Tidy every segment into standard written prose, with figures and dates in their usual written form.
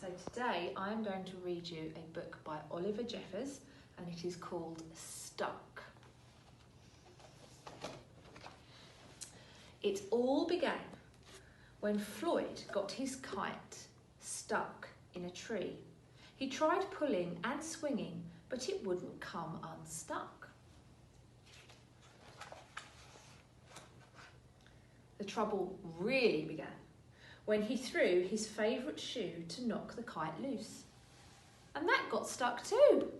So today I'm going to read you a book by Oliver Jeffers and it is called Stuck. It all began when Floyd got his kite stuck in a tree. He tried pulling and swinging, but it wouldn't come unstuck. The trouble really began when he threw his favourite shoe to knock the kite loose. And that got stuck too.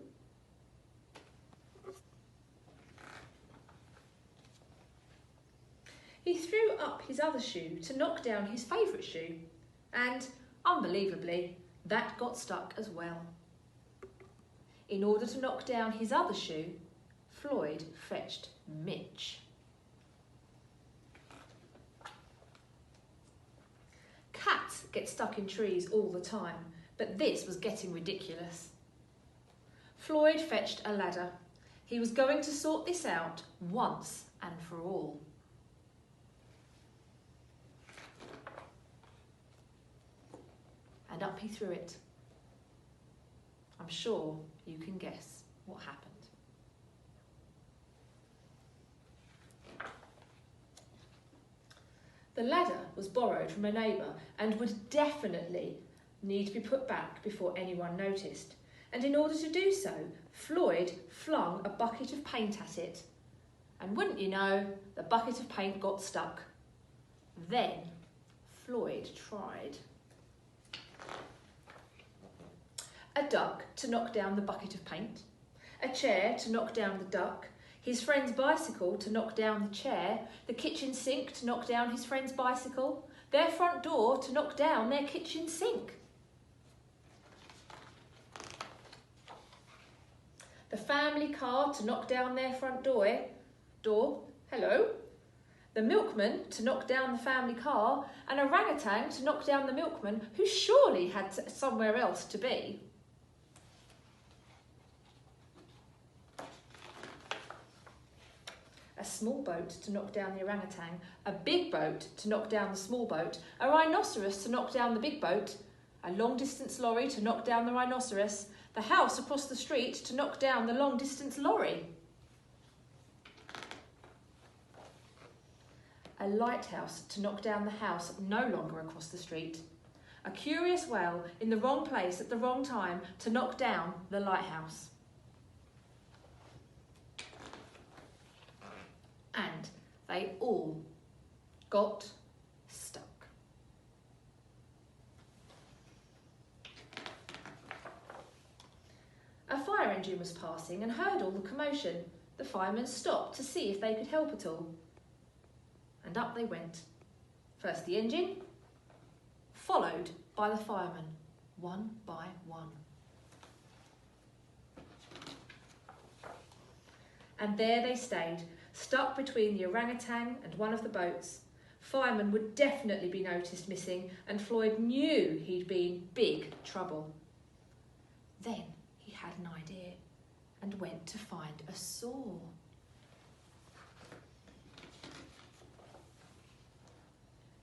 He threw up his other shoe to knock down his favourite shoe, and, unbelievably, that got stuck as well. In order to knock down his other shoe, Floyd fetched Mitch. Cats get stuck in trees all the time, but this was getting ridiculous. Floyd fetched a ladder. He was going to sort this out once and for all. And up he threw it. I'm sure you can guess what happened. The ladder was borrowed from a neighbour and would definitely need to be put back before anyone noticed. And in order to do so, Floyd flung a bucket of paint at it. And wouldn't you know, the bucket of paint got stuck. Then Floyd tried. A duck to knock down the bucket of paint, a chair to knock down the duck, his friend's bicycle to knock down the chair, the kitchen sink to knock down his friend's bicycle, their front door to knock down their kitchen sink. The family car to knock down their front door, hello. The milkman to knock down the family car, and an orangutan to knock down the milkman, who surely had somewhere else to be. A small boat to knock down the orangutan, a big boat to knock down the small boat, a rhinoceros to knock down the big boat, a long-distance lorry to knock down the rhinoceros, the house across the street to knock down the long-distance lorry. A lighthouse to knock down the house no longer across the street, a curious whale in the wrong place at the wrong time to knock down the lighthouse. And they all got stuck. A fire engine was passing and heard all the commotion. The firemen stopped to see if they could help at all. And up they went. First the engine, followed by the firemen, one by one. And there they stayed, stuck between the orangutan and one of the boats. Firemen would definitely be noticed missing, and Floyd knew he'd be in big trouble. Then he had an idea and went to find a saw.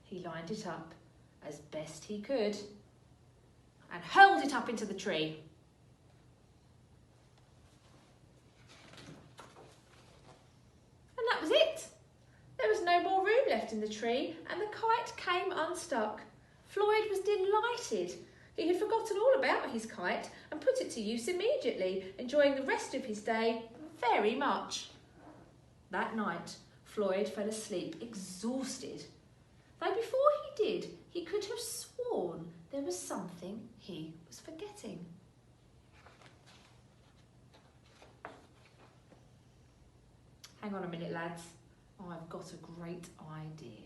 He lined it up as best he could and hurled it up into the tree. And that was it. There was no more room left in the tree and the kite came unstuck. Floyd was delighted. He had forgotten all about his kite and put it to use immediately, enjoying the rest of his day very much. That night, Floyd fell asleep exhausted. Though before he did, he could have sworn there was something he was forgetting. Hang on a minute, lads. I've got a great idea.